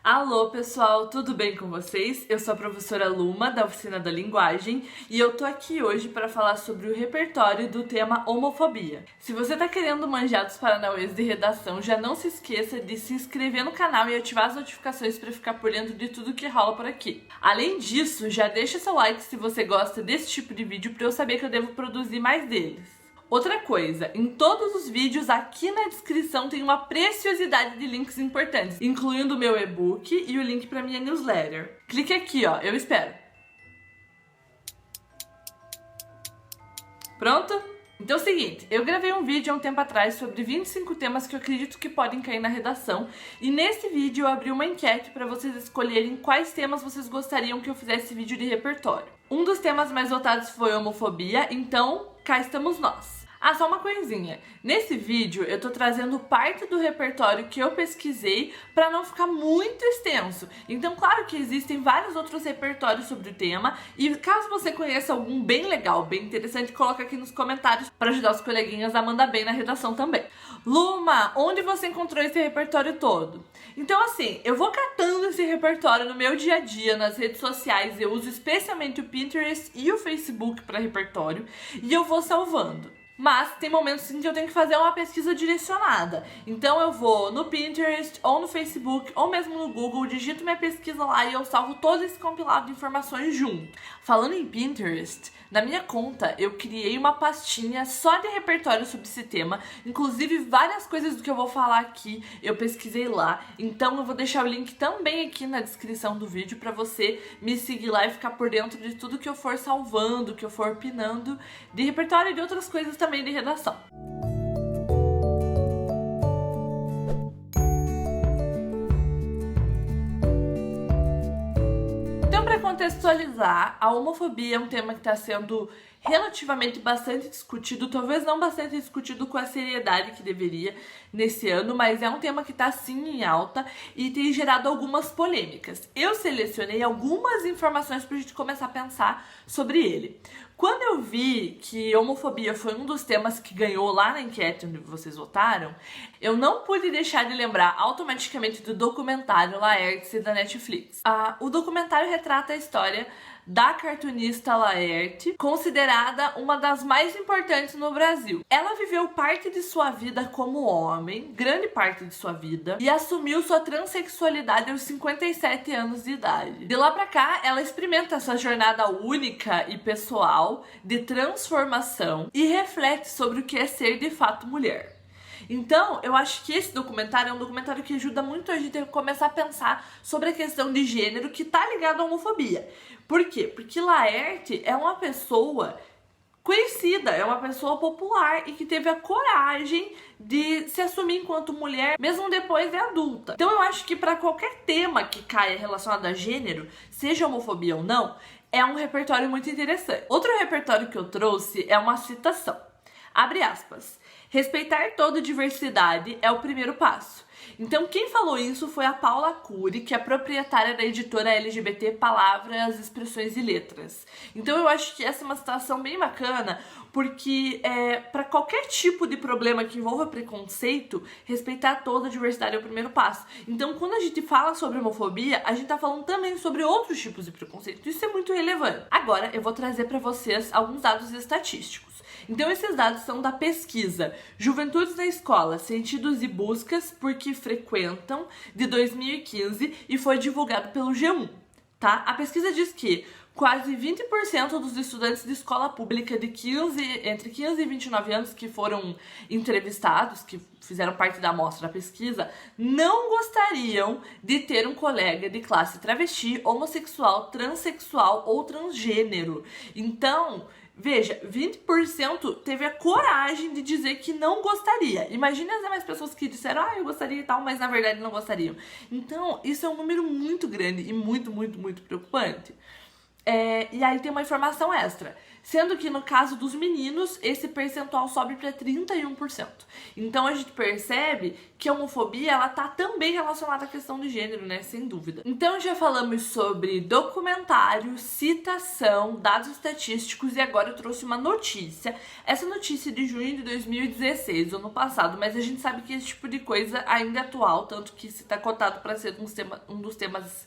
Alô pessoal, tudo bem com vocês? Eu sou a professora Luma, da Oficina da Linguagem, e eu tô aqui hoje para falar sobre o repertório do tema homofobia. Se você tá querendo manjar dos paranauês de redação, já não se esqueça de se inscrever no canal e ativar as notificações para ficar por dentro de tudo que rola por aqui. Além disso, já deixa seu like se você gosta desse tipo de vídeo para eu saber que eu devo produzir mais deles. Outra coisa, em todos os vídeos aqui na descrição tem uma preciosidade de links importantes, incluindo o meu e-book e o link para minha newsletter. Clique aqui, ó, eu espero. Pronto? Então é o seguinte, eu gravei um vídeo há um tempo atrás sobre 25 temas que eu acredito que podem cair na redação, e nesse vídeo eu abri uma enquete para vocês escolherem quais temas vocês gostariam que eu fizesse vídeo de repertório. Um dos temas mais votados foi homofobia, então cá estamos nós. Ah, só uma coisinha. Nesse vídeo eu tô trazendo parte do repertório que eu pesquisei para não ficar muito extenso. Então, claro que existem vários outros repertórios sobre o tema, e caso você conheça algum bem legal, bem interessante, coloca aqui nos comentários para ajudar os coleguinhas a mandar bem na redação também. Luma, onde você encontrou esse repertório todo? Então, assim, eu vou catando esse repertório no meu dia a dia, nas redes sociais. Eu uso especialmente o Pinterest e o Facebook para repertório, e eu vou salvando. Mas tem momentos em que eu tenho que fazer uma pesquisa direcionada. Então eu vou no Pinterest, ou no Facebook, ou mesmo no Google, digito minha pesquisa lá e eu salvo todo esse compilado de informações junto. Falando em Pinterest, na minha conta eu criei uma pastinha só de repertório sobre esse tema. Inclusive várias coisas do que eu vou falar aqui eu pesquisei lá. Então eu vou deixar o link também aqui na descrição do vídeo para você me seguir lá e ficar por dentro de tudo que eu for salvando, que eu for opinando de repertório e de outras coisas também de redação. Então, para contextualizar, a homofobia é um tema que está sendo relativamente bastante discutido, talvez não bastante discutido com a seriedade que deveria nesse ano, mas é um tema que está sim em alta e tem gerado algumas polêmicas. Eu selecionei algumas informações para a gente começar a pensar sobre ele. Quando eu vi que homofobia foi um dos temas que ganhou lá na enquete onde vocês votaram, eu não pude deixar de lembrar automaticamente do documentário Laertes da Netflix. O documentário retrata a história da cartunista Laerte, considerada uma das mais importantes no Brasil. Ela viveu parte de sua vida como homem, grande parte de sua vida, e assumiu sua transexualidade aos 57 anos de idade. De lá pra cá, ela experimenta essa jornada única e pessoal de transformação e reflete sobre o que é ser de fato mulher. Então, eu acho que esse documentário é um documentário que ajuda muito a gente a começar a pensar sobre a questão de gênero que tá ligado à homofobia. Por quê? Porque Laerte é uma pessoa conhecida, é uma pessoa popular e que teve a coragem de se assumir enquanto mulher, mesmo depois de adulta. Então eu acho que para qualquer tema que caia relacionado a gênero, seja homofobia ou não, é um repertório muito interessante. Outro repertório que eu trouxe é uma citação. Abre aspas. Respeitar toda diversidade é o primeiro passo. Então quem falou isso foi a Paula Cury, que é proprietária da editora LGBT Palavras, Expressões e Letras. Então eu acho que essa é uma citação bem bacana, porque para qualquer tipo de problema que envolva preconceito, respeitar toda a diversidade é o primeiro passo. Então quando a gente fala sobre homofobia, a gente tá falando também sobre outros tipos de preconceito. Isso é muito relevante. Agora eu vou trazer para vocês alguns dados estatísticos. Então esses dados são da pesquisa Juventudes na Escola, Sentidos e Buscas por que Frequentam, de 2015, e foi divulgado pelo G1, tá? A pesquisa diz que quase 20% dos estudantes de escola pública de entre 15 e 29 anos que foram entrevistados, que fizeram parte da amostra da pesquisa, não gostariam de ter um colega de classe travesti, homossexual, transexual ou transgênero. Então, veja, 20% teve a coragem de dizer que não gostaria. Imagina as demais pessoas que disseram, eu gostaria e tal, mas na verdade não gostariam. Então, isso é um número muito grande e muito, muito, muito preocupante. E aí tem uma informação extra, sendo que no caso dos meninos, esse percentual sobe para 31%. Então a gente percebe que a homofobia, ela tá também relacionada à questão de gênero, né? Sem dúvida. Então já falamos sobre documentário, citação, dados estatísticos e agora eu trouxe uma notícia. Essa notícia é de junho de 2016, ano passado, mas a gente sabe que esse tipo de coisa ainda é atual, tanto que se tá cotado para ser um dos temas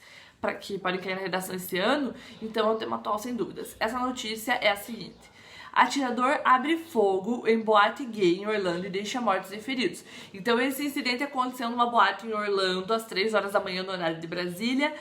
que podem cair na redação esse ano, então é um tema atual sem dúvidas. Essa notícia é a seguinte: atirador abre fogo em boate gay em Orlando e deixa mortos e feridos. Então esse incidente aconteceu numa boate em Orlando às 3 horas da manhã no horário de Brasília,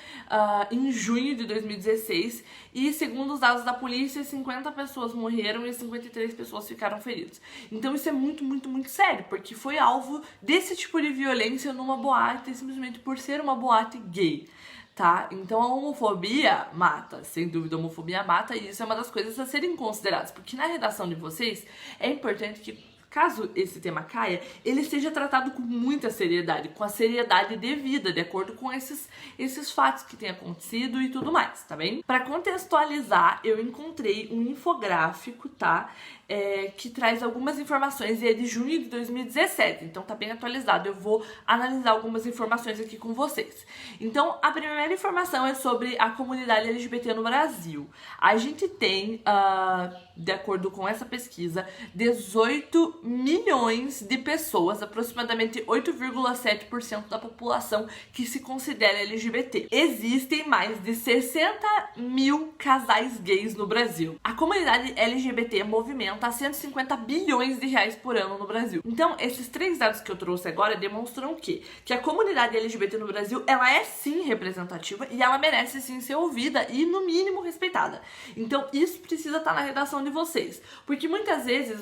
em junho de 2016, e segundo os dados da polícia, 50 pessoas morreram e 53 pessoas ficaram feridas. Então isso é muito, muito, muito sério, porque foi alvo desse tipo de violência numa boate simplesmente por ser uma boate gay. Tá? Então a homofobia mata, sem dúvida a homofobia mata, e isso é uma das coisas a serem consideradas, porque na redação de vocês é importante que, caso esse tema caia, ele seja tratado com muita seriedade, com a seriedade devida, de acordo com esses fatos que têm acontecido e tudo mais, tá bem? Para contextualizar, eu encontrei um infográfico, tá? Que traz algumas informações e é de junho de 2017, então tá bem atualizado. Eu vou analisar algumas informações aqui com vocês. Então, a primeira informação é sobre a comunidade LGBT no Brasil. A gente tem, de acordo com essa pesquisa, 18 milhões de pessoas, aproximadamente 8,7% da população que se considera LGBT. Existem mais de 60 mil casais gays no Brasil. A comunidade LGBT movimenta 150 bilhões de reais por ano no Brasil. Então, esses três dados que eu trouxe agora demonstram o quê? Que a comunidade LGBT no Brasil, ela é sim representativa e ela merece sim ser ouvida e, no mínimo, respeitada. Então, isso precisa estar na redação de vocês. Porque muitas vezes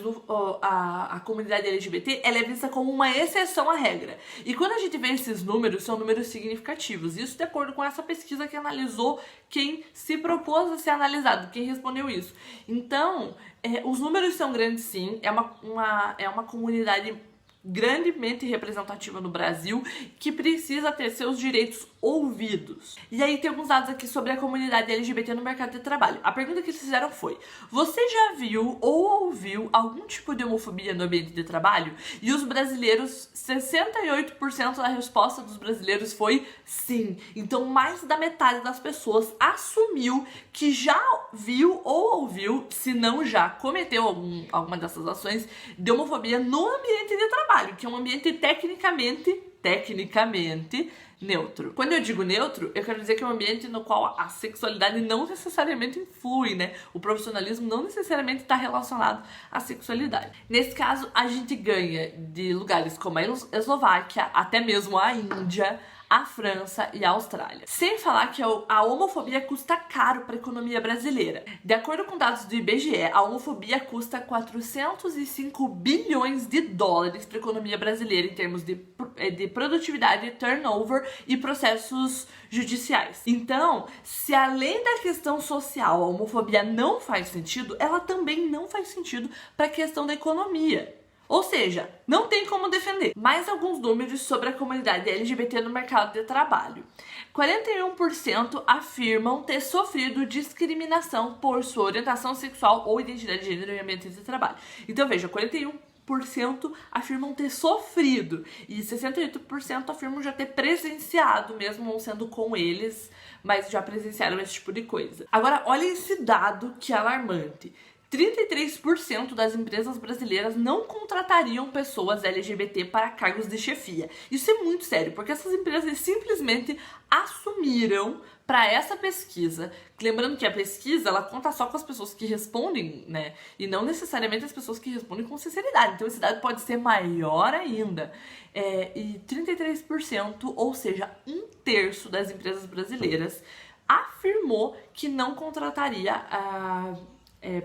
a comunidade LGBT, ela é vista como uma exceção à regra. E quando a gente vê esses números, são números significativos. Isso de acordo com essa pesquisa que analisou quem se propôs a ser analisado, quem respondeu isso. Então, os números são grandes sim, é uma comunidade grandemente representativa no Brasil que precisa ter seus direitos ouvidos. E aí tem alguns dados aqui sobre a comunidade LGBT no mercado de trabalho. A pergunta que eles fizeram foi: você já viu ou ouviu algum tipo de homofobia no ambiente de trabalho? E os brasileiros, 68% da resposta dos brasileiros foi sim. Então mais da metade das pessoas assumiu que já viu ou ouviu, se não já cometeu alguma dessas ações de homofobia no ambiente de trabalho, que é um ambiente tecnicamente neutro. Quando eu digo neutro, eu quero dizer que é um ambiente no qual a sexualidade não necessariamente influi, né? O profissionalismo não necessariamente está relacionado à sexualidade. Nesse caso, a gente ganha de lugares como a Eslováquia, até mesmo a Índia, a França e a Austrália. Sem falar que a homofobia custa caro para a economia brasileira. De acordo com dados do IBGE, a homofobia custa 405 bilhões de dólares para a economia brasileira em termos de produtividade, turnover e processos judiciais. Então, se além da questão social a homofobia não faz sentido, ela também não faz sentido para a questão da economia. Ou seja, não tem como defender. Mais alguns números sobre a comunidade LGBT no mercado de trabalho. 41% afirmam ter sofrido discriminação por sua orientação sexual ou identidade de gênero em ambiente de trabalho. Então veja, 41% afirmam ter sofrido e 68% afirmam já ter presenciado, mesmo não sendo com eles, mas já presenciaram esse tipo de coisa. Agora, olha esse dado que é alarmante. 33% das empresas brasileiras não contratariam pessoas LGBT para cargos de chefia. Isso é muito sério, porque essas empresas simplesmente assumiram para essa pesquisa, lembrando que a pesquisa ela conta só com as pessoas que respondem, né? E não necessariamente as pessoas que respondem com sinceridade. Então esse dado pode ser maior ainda. E 33%, ou seja, 1/3 das empresas brasileiras afirmou que não contrataria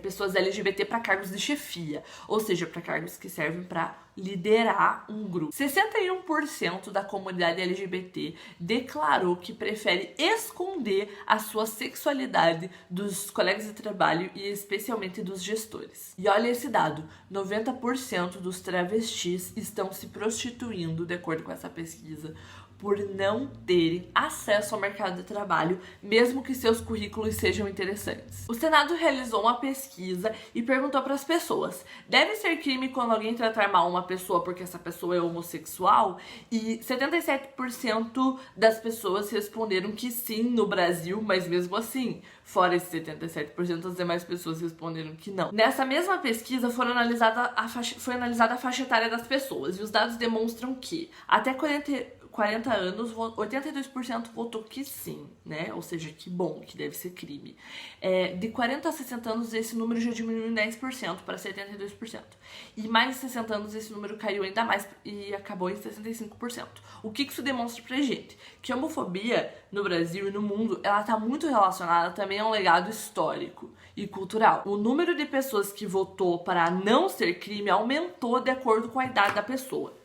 pessoas LGBT para cargos de chefia, ou seja, para cargos que servem para liderar um grupo. 61% da comunidade LGBT declarou que prefere esconder a sua sexualidade dos colegas de trabalho e especialmente dos gestores. E olha esse dado, 90% dos travestis estão se prostituindo, de acordo com essa pesquisa, por não terem acesso ao mercado de trabalho, mesmo que seus currículos sejam interessantes. O Senado realizou uma pesquisa e perguntou para as pessoas: deve ser crime quando alguém tratar mal uma pessoa porque essa pessoa é homossexual? E 77% das pessoas responderam que sim no Brasil, mas mesmo assim, fora esses 77%, as demais pessoas responderam que não. Nessa mesma pesquisa foi analisada a faixa etária das pessoas, e os dados demonstram que até 40 anos, 82% votou que sim, né? Ou seja, que bom, que deve ser crime. De 40 a 60 anos, esse número já diminuiu em 10% para 72%. E mais de 60 anos, esse número caiu ainda mais e acabou em 65%. O que isso demonstra pra gente? Que a homofobia no Brasil e no mundo, ela tá muito relacionada também a um legado histórico e cultural. O número de pessoas que votou para não ser crime aumentou de acordo com a idade da pessoa.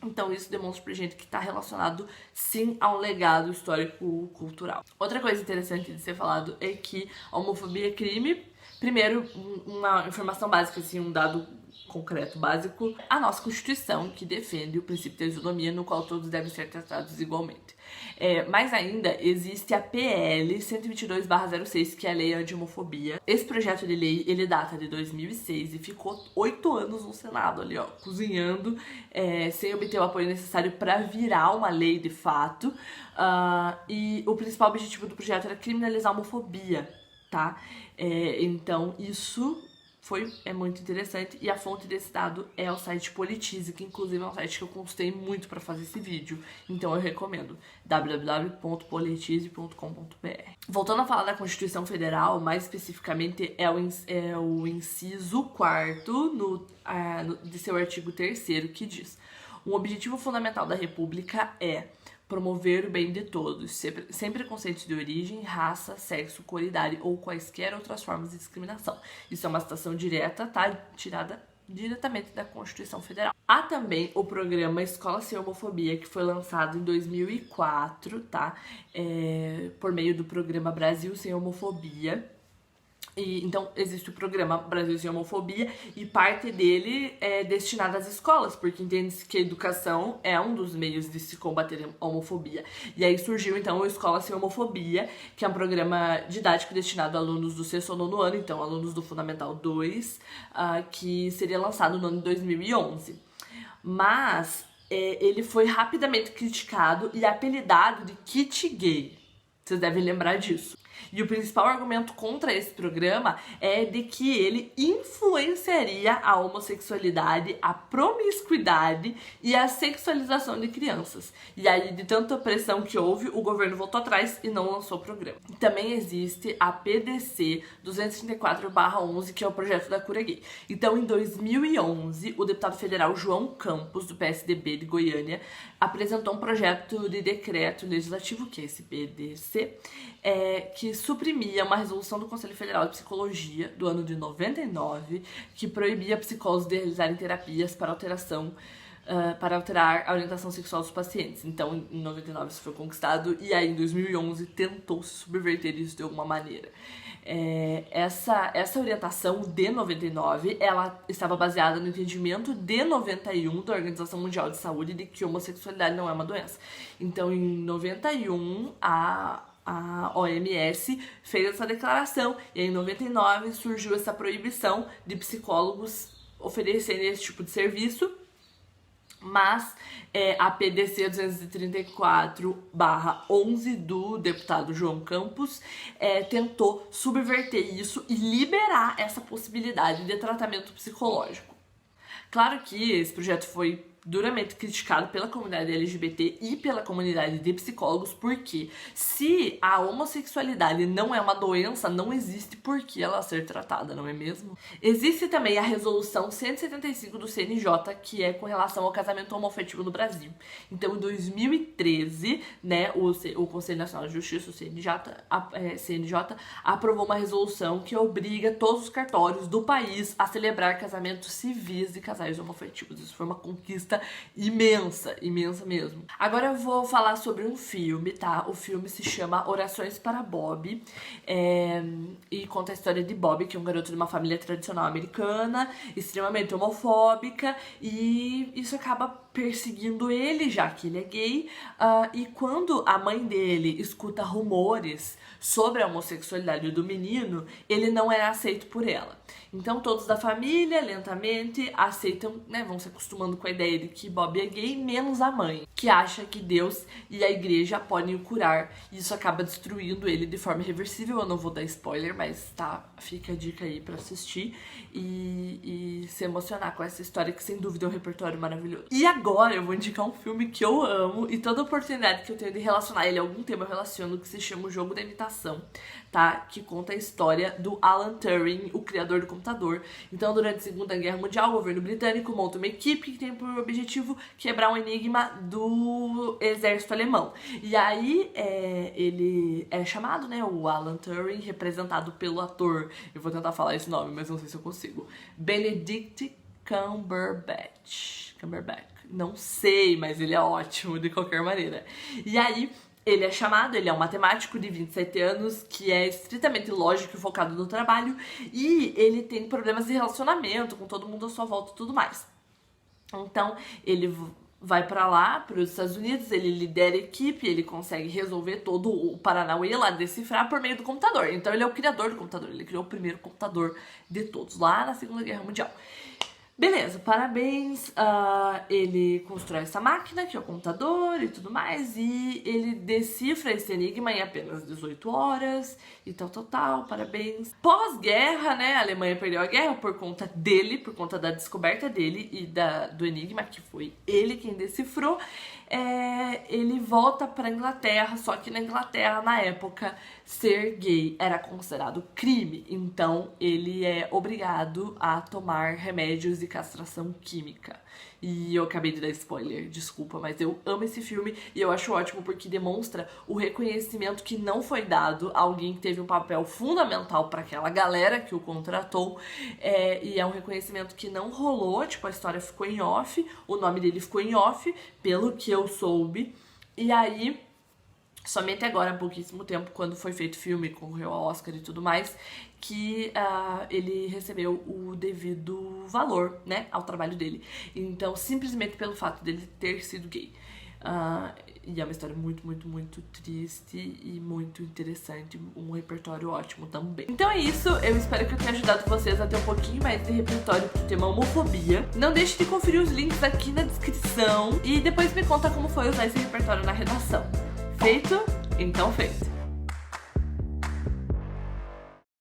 Então isso demonstra pra gente que tá relacionado sim a um legado histórico-cultural. Outra coisa interessante de ser falado é que a homofobia é crime. Primeiro, uma informação básica, assim, um dado concreto básico: a nossa Constituição, que defende o princípio da isonomia, no qual todos devem ser tratados igualmente. Mas ainda existe a PL 122/06, que é a Lei Anti-Homofobia. Esse projeto de lei, ele data de 2006 e ficou 8 anos no Senado ali, ó, cozinhando, sem obter o apoio necessário para virar uma lei de fato. E o principal objetivo do projeto era criminalizar a homofobia, tá? Então isso é muito interessante, e a fonte desse dado é o site Politize, que inclusive é um site que eu consultei muito para fazer esse vídeo, então eu recomendo, www.politize.com.br. Voltando a falar da Constituição Federal, mais especificamente é o inciso 4º de seu artigo 3º, que diz: um objetivo fundamental da República é promover o bem de todos, sem preconceitos de origem, raça, sexo, cor, idade ou quaisquer outras formas de discriminação. Isso é uma citação direta, tá? Tirada diretamente da Constituição Federal. Há também o programa Escola Sem Homofobia, que foi lançado em 2004, tá? Por meio do programa Brasil Sem Homofobia. Então, existe o programa Brasil Sem Homofobia, e parte dele é destinada às escolas, porque entende-se que a educação é um dos meios de se combater a homofobia. E aí surgiu, então, o Escola Sem Homofobia, que é um programa didático destinado a alunos do 6º ou 9º ano, então alunos do Fundamental 2, que seria lançado no ano de 2011. Mas ele foi rapidamente criticado e apelidado de kit gay. Vocês devem lembrar disso. E o principal argumento contra esse programa é de que ele influenciaria a homossexualidade, a promiscuidade e a sexualização de crianças. E aí, de tanta pressão que houve, o governo voltou atrás e não lançou o programa. Também existe a PDC 234/11, que é o projeto da cura gay. Então, em 2011, o deputado federal João Campos, do PSDB de Goiânia, apresentou um projeto de decreto legislativo, que é esse PDC, que suprimia uma resolução do Conselho Federal de Psicologia do ano de 99, que proibia psicólogos de realizarem terapias para alterar a orientação sexual dos pacientes. Então, em 99 isso foi conquistado, e aí em 2011 tentou-se subverter isso de alguma maneira. Essa orientação de 99, ela estava baseada no entendimento de 91 da Organização Mundial de Saúde de que homossexualidade não é uma doença. Então, em 91, a OMS fez essa declaração, e aí, em 99 surgiu essa proibição de psicólogos oferecerem esse tipo de serviço. Mas a PDC 234/11 do deputado João Campos tentou subverter isso e liberar essa possibilidade de tratamento psicológico. Claro que esse projeto foi duramente criticado pela comunidade LGBT e pela comunidade de psicólogos, porque se a homossexualidade não é uma doença, não existe por que ela ser tratada, não é mesmo? Existe também a resolução 175 do CNJ, que é com relação ao casamento homoafetivo no Brasil. Então, em 2013, né, o Conselho Nacional de Justiça, o CNJ, aprovou uma resolução que obriga todos os cartórios do país a celebrar casamentos civis de casais homoafetivos. Isso foi uma conquista imensa, imensa mesmo. Agora eu vou falar sobre um filme, tá? O filme se chama Orações para Bob, e conta a história de Bob, que é um garoto de uma família tradicional americana, extremamente homofóbica, e isso acaba perseguindo ele, já que ele é gay, e quando a mãe dele escuta rumores sobre a homossexualidade do menino, ele não é aceito por ela. Então todos da família, lentamente, aceitam, né, vão se acostumando com a ideia de que Bob é gay, menos a mãe, que acha que Deus e a igreja podem o curar, e isso acaba destruindo ele de forma irreversível. Eu não vou dar spoiler, mas tá, fica a dica aí pra assistir e se emocionar com essa história, que sem dúvida é um repertório maravilhoso. E agora eu vou indicar um filme que eu amo, e toda oportunidade que eu tenho de relacionar ele a algum tema eu relaciono, que se chama O Jogo da Imitação, tá? Que conta a história do Alan Turing, o criador do computador. Então, durante a Segunda Guerra Mundial, o governo britânico monta uma equipe que tem por objetivo quebrar um enigma do exército alemão. E aí, ele é chamado, né, o Alan Turing, representado pelo ator, eu vou tentar falar esse nome, mas não sei se eu consigo, Benedict Cumberbatch. Não sei, mas ele é ótimo de qualquer maneira. E aí, ele é chamado, ele é um matemático de 27 anos, que é estritamente lógico e focado no trabalho, e ele tem problemas de relacionamento com todo mundo à sua volta e tudo mais. Então, ele vai pra lá, para os Estados Unidos, ele lidera a equipe, ele consegue resolver todo o Paranauê lá, decifrar por meio do computador. Então, ele é o criador do computador, ele criou o primeiro computador de todos, lá na Segunda Guerra Mundial. Beleza, parabéns, ele constrói essa máquina, que é o computador e tudo mais, e ele decifra esse enigma em apenas 18 horas e tal, parabéns. Pós-guerra, né, a Alemanha perdeu a guerra por conta dele, por conta da descoberta dele e do enigma, que foi ele quem decifrou. Ele volta pra Inglaterra, só que na Inglaterra, na época, ser gay era considerado crime, então ele é obrigado a tomar remédios de castração química. E eu acabei de dar spoiler, desculpa, mas eu amo esse filme e eu acho ótimo porque demonstra o reconhecimento que não foi dado a alguém que teve um papel fundamental para aquela galera que o contratou, e é um reconhecimento que não rolou, tipo, a história ficou em off, o nome dele ficou em off, pelo que eu soube, e aí somente agora, há pouquíssimo tempo, quando foi feito filme, concorreu ao Oscar e tudo mais, que ele recebeu o devido valor, né, ao trabalho dele. Então, simplesmente pelo fato dele ter sido gay. E é uma história muito, muito, muito triste e muito interessante, um repertório ótimo também. Então é isso, eu espero que eu tenha ajudado vocês a ter um pouquinho mais de repertório pro tema homofobia. Não deixe de conferir os links aqui na descrição e depois me conta como foi usar esse repertório na redação. Feito? Então feito!